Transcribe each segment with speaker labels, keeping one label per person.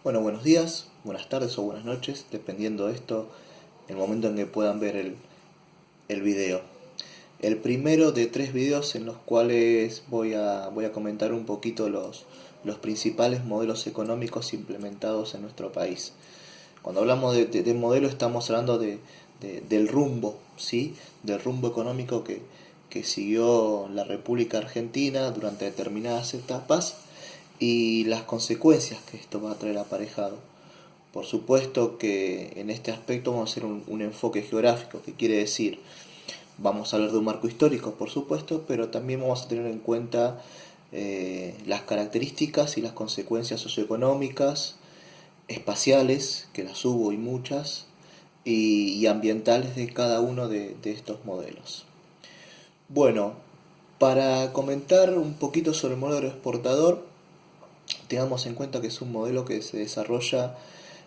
Speaker 1: Bueno, buenos días, buenas tardes o buenas noches, dependiendo de esto, el momento en que puedan ver el video. El primero de tres videos en los cuales voy a comentar un poquito los principales modelos económicos implementados en nuestro país. Cuando hablamos de modelo estamos hablando del rumbo, ¿sí? Del rumbo económico que siguió la República Argentina durante determinadas etapas y las consecuencias que esto va a traer aparejado. Por supuesto que en este aspecto vamos a hacer un enfoque geográfico, que quiere decir, vamos a hablar de un marco histórico, por supuesto, pero también vamos a tener en cuenta las características y las consecuencias socioeconómicas, espaciales, que las hubo y muchas, y ambientales de cada uno de estos modelos. Bueno, para comentar un poquito sobre el modelo exportador, tengamos en cuenta que es un modelo que se desarrolla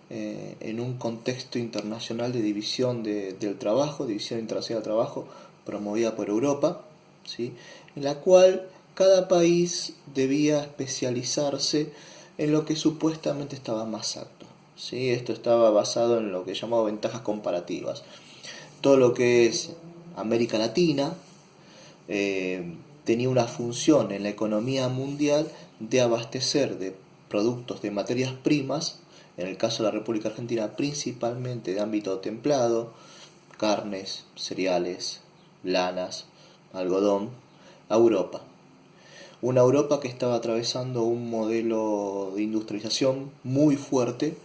Speaker 1: en un contexto internacional de división del trabajo, división internacional del trabajo, promovida por Europa, ¿sí? En la cual cada país debía especializarse en lo que supuestamente estaba más apto, ¿sí? Esto estaba basado en lo que llamaba ventajas comparativas. Todo lo que es América Latina, tenía una función en la economía mundial de abastecer de productos de materias primas, en el caso de la República Argentina principalmente de ámbito templado, carnes, cereales, lanas, algodón, a Europa. Una Europa que estaba atravesando un modelo de industrialización muy fuerte,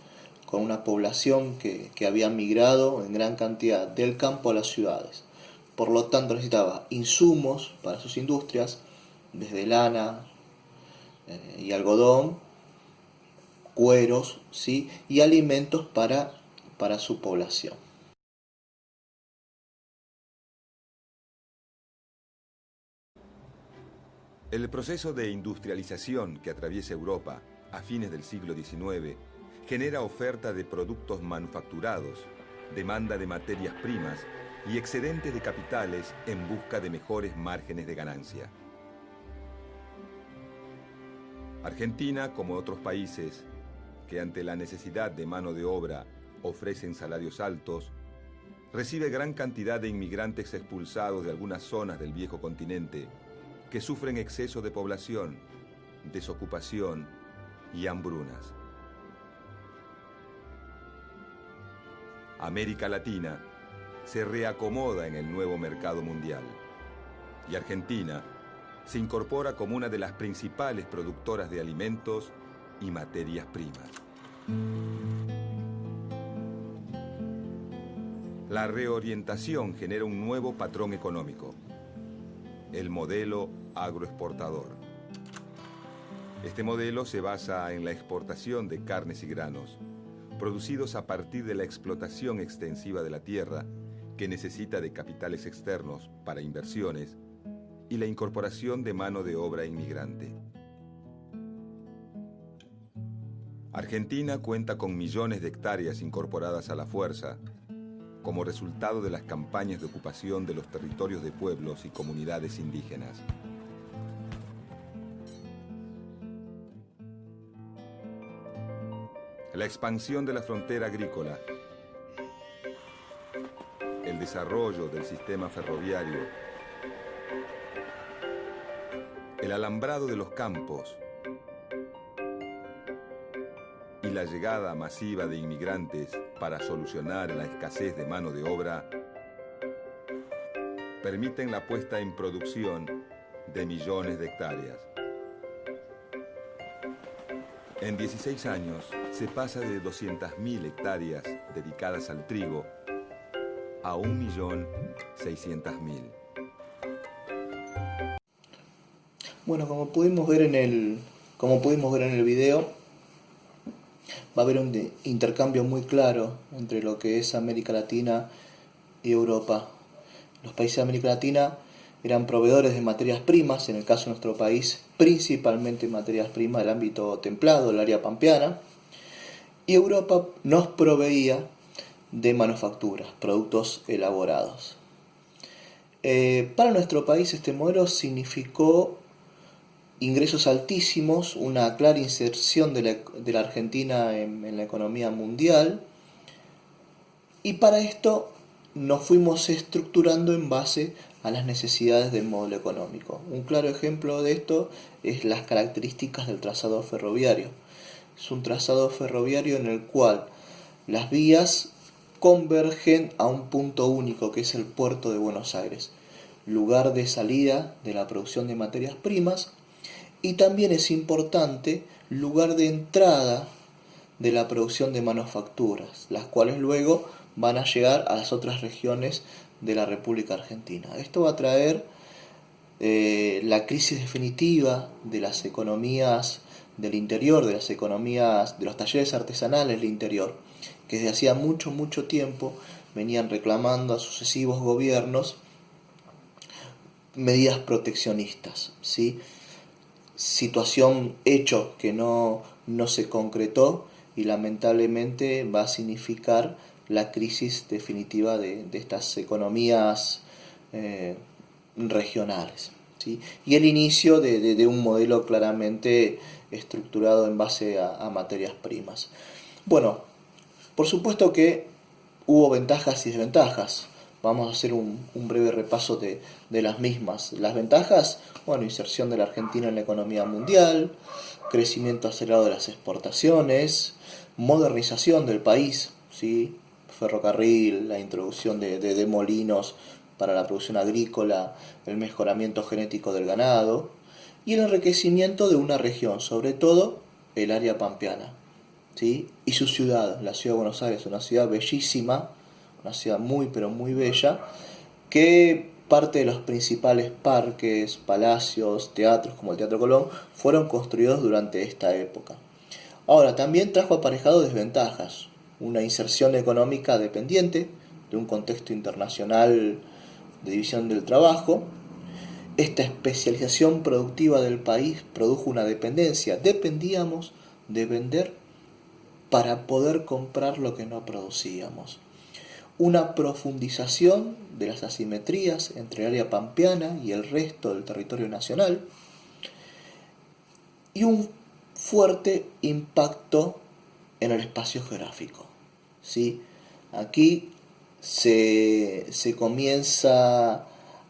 Speaker 1: con una población que había migrado en gran cantidad del campo a las ciudades. Por lo tanto necesitaba insumos para sus industrias, desde lana y algodón, cueros, ¿sí? Y alimentos para su población.
Speaker 2: El proceso de industrialización que atraviesa Europa a fines del siglo XIX genera oferta de productos manufacturados, demanda de materias primas y excedentes de capitales en busca de mejores márgenes de ganancia. Argentina, como otros países que ante la necesidad de mano de obra ofrecen salarios altos, recibe gran cantidad de inmigrantes expulsados de algunas zonas del viejo continente que sufren exceso de población, desocupación y hambrunas. América Latina se reacomoda en el nuevo mercado mundial y Argentina se incorpora como una de las principales productoras de alimentos y materias primas. La reorientación genera un nuevo patrón económico, el modelo agroexportador. Este modelo se basa en la exportación de carnes y granos, producidos a partir de la explotación extensiva de la tierra, que necesita de capitales externos para inversiones, y la incorporación de mano de obra inmigrante. Argentina cuenta con millones de hectáreas incorporadas a la fuerza, como resultado de las campañas de ocupación de los territorios de pueblos y comunidades indígenas. La expansión de la frontera agrícola, el desarrollo del sistema ferroviario, el alambrado de los campos y la llegada masiva de inmigrantes para solucionar la escasez de mano de obra permiten la puesta en producción de millones de hectáreas. En 16 años se pasa de 200.000 hectáreas dedicadas al trigo a 1.600.000.
Speaker 1: Bueno, como pudimos ver en el video, va a haber un intercambio muy claro entre lo que es América Latina y Europa. Los países de América Latina eran proveedores de materias primas, en el caso de nuestro país, principalmente materias primas del ámbito templado, el área pampeana, y Europa nos proveía de manufacturas, productos elaborados. Para nuestro país este modelo significó ingresos altísimos, una clara inserción de la Argentina en la economía mundial, y para esto nos fuimos estructurando en base a las necesidades del modelo económico. Un claro ejemplo de esto es las características del trazado ferroviario. Es un trazado ferroviario en el cual las vías convergen a un punto único, que es el puerto de Buenos Aires, lugar de salida de la producción de materias primas, y también es importante lugar de entrada de la producción de manufacturas, las cuales luego van a llegar a las otras regiones de la República Argentina. Esto va a traer la crisis definitiva de las economías del interior, de las economías de los talleres artesanales del interior, que desde hacía mucho tiempo venían reclamando a sucesivos gobiernos medidas proteccionistas, ¿sí? Situación, hecho que no se concretó, y lamentablemente va a significar la crisis definitiva de estas economías regionales, ¿sí? Y el inicio de un modelo claramente estructurado en base a materias primas. Bueno, por supuesto que hubo ventajas y desventajas. Vamos a hacer un breve repaso de las mismas. Las ventajas, bueno, inserción de la Argentina en la economía mundial, crecimiento acelerado de las exportaciones, modernización del país, ¿sí? Ferrocarril, la introducción de molinos para la producción agrícola, el mejoramiento genético del ganado y el enriquecimiento de una región, sobre todo el área pampeana, ¿sí? Y su ciudad, la ciudad de Buenos Aires, una ciudad bellísima, una ciudad muy pero muy bella, que parte de los principales parques, palacios, teatros como el Teatro Colón fueron construidos durante esta época. Ahora, también trajo aparejado desventajas, una inserción económica dependiente de un contexto internacional de división del trabajo. Esta especialización productiva del país produjo una dependencia. Dependíamos de vender para poder comprar lo que no producíamos. Una profundización de las asimetrías entre el área pampeana y el resto del territorio nacional, y un fuerte impacto en el espacio geográfico, ¿sí? Aquí se comienza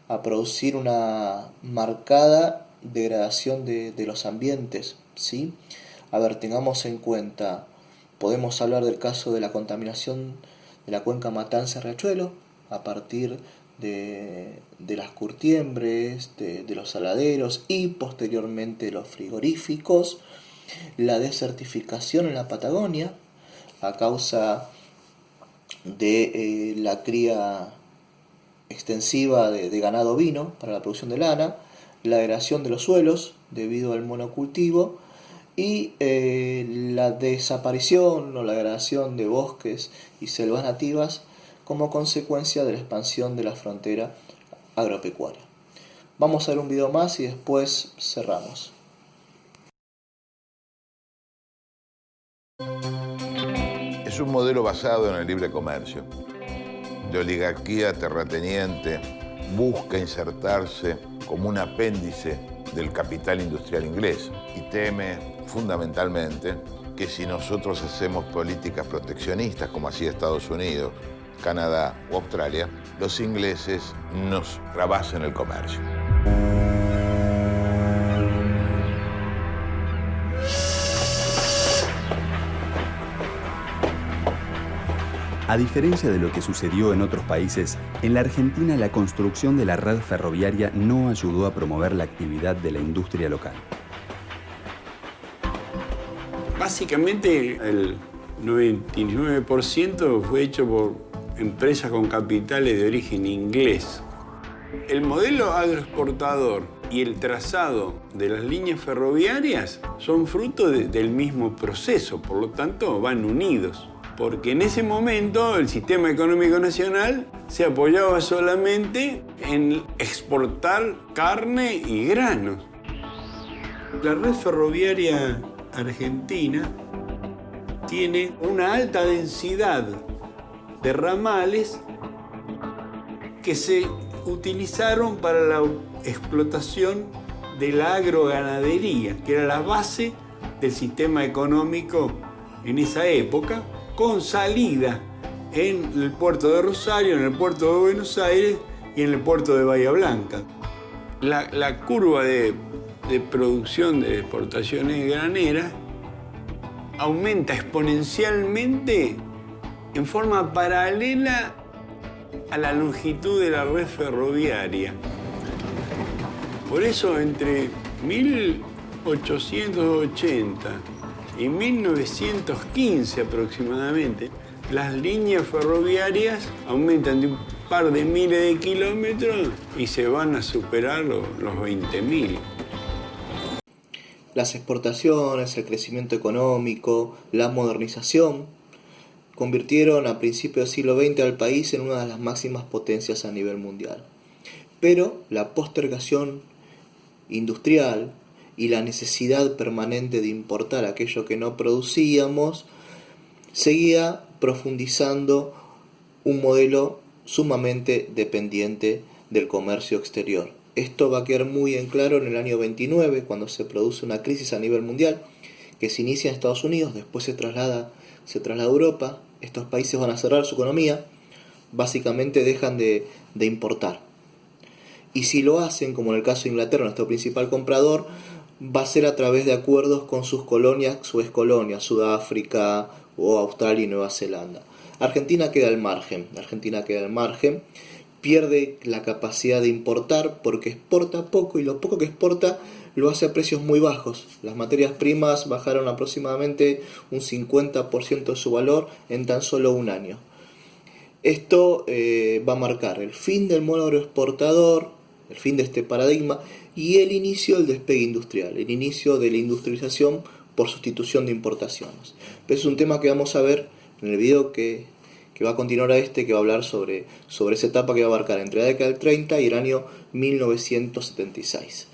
Speaker 1: a producir una marcada degradación de los ambientes, ¿sí? A ver, tengamos en cuenta, podemos hablar del caso de la contaminación de la cuenca Matanza-Riachuelo a partir de las curtiembres, de los saladeros y posteriormente los frigoríficos, la desertificación en la Patagonia a causa de la cría extensiva de ganado ovino para la producción de lana, la degradación de los suelos debido al monocultivo y la desaparición o la degradación de bosques y selvas nativas como consecuencia de la expansión de la frontera agropecuaria. Vamos a ver un video más y después cerramos.
Speaker 3: Es un modelo basado en el libre comercio. De oligarquía terrateniente, busca insertarse como un apéndice del capital industrial inglés y teme fundamentalmente que si nosotros hacemos políticas proteccionistas como hacía Estados Unidos, Canadá o Australia, los ingleses nos rebasen el comercio.
Speaker 4: A diferencia de lo que sucedió en otros países, en la Argentina la construcción de la red ferroviaria no ayudó a promover la actividad de la industria local.
Speaker 5: Básicamente el 99% fue hecho por empresas con capitales de origen inglés. El modelo agroexportador y el trazado de las líneas ferroviarias son fruto del mismo proceso, por lo tanto van unidos. Porque en ese momento el sistema económico nacional se apoyaba solamente en exportar carne y granos. La red ferroviaria argentina tiene una alta densidad de ramales que se utilizaron para la explotación de la agroganadería, que era la base del sistema económico en esa época, con salida en el puerto de Rosario, en el puerto de Buenos Aires y en el puerto de Bahía Blanca. La curva de producción de exportaciones graneras aumenta exponencialmente en forma paralela a la longitud de la red ferroviaria. Por eso, entre 1880 y 1915 aproximadamente, las líneas ferroviarias aumentan de un par de miles de kilómetros y se van a superar los 20.000.
Speaker 1: Las exportaciones, el crecimiento económico, la modernización convirtieron a principios del siglo XX al país en una de las máximas potencias a nivel mundial. Pero la postergación industrial y la necesidad permanente de importar aquello que no producíamos seguía profundizando un modelo sumamente dependiente del comercio exterior. Esto va a quedar muy en claro en el año 29, cuando se produce una crisis a nivel mundial que se inicia en Estados Unidos, después se traslada a Europa. Estos países van a cerrar su economía, básicamente dejan de importar. Y si lo hacen, como en el caso de Inglaterra, nuestro principal comprador, va a ser a través de acuerdos con sus colonias, su excolonias, Sudáfrica o Australia y Nueva Zelanda. Argentina queda al margen, pierde la capacidad de importar porque exporta poco, y lo poco que exporta lo hace a precios muy bajos. Las materias primas bajaron aproximadamente un 50% de su valor en tan solo un año. Esto va a marcar el fin del modelo agroexportador, el fin de este paradigma y el inicio del despegue industrial, el inicio de la industrialización por sustitución de importaciones. Pero es un tema que vamos a ver en el video que va a continuar a que va a hablar sobre esa etapa que va a abarcar entre la década del 30 y el año 1976.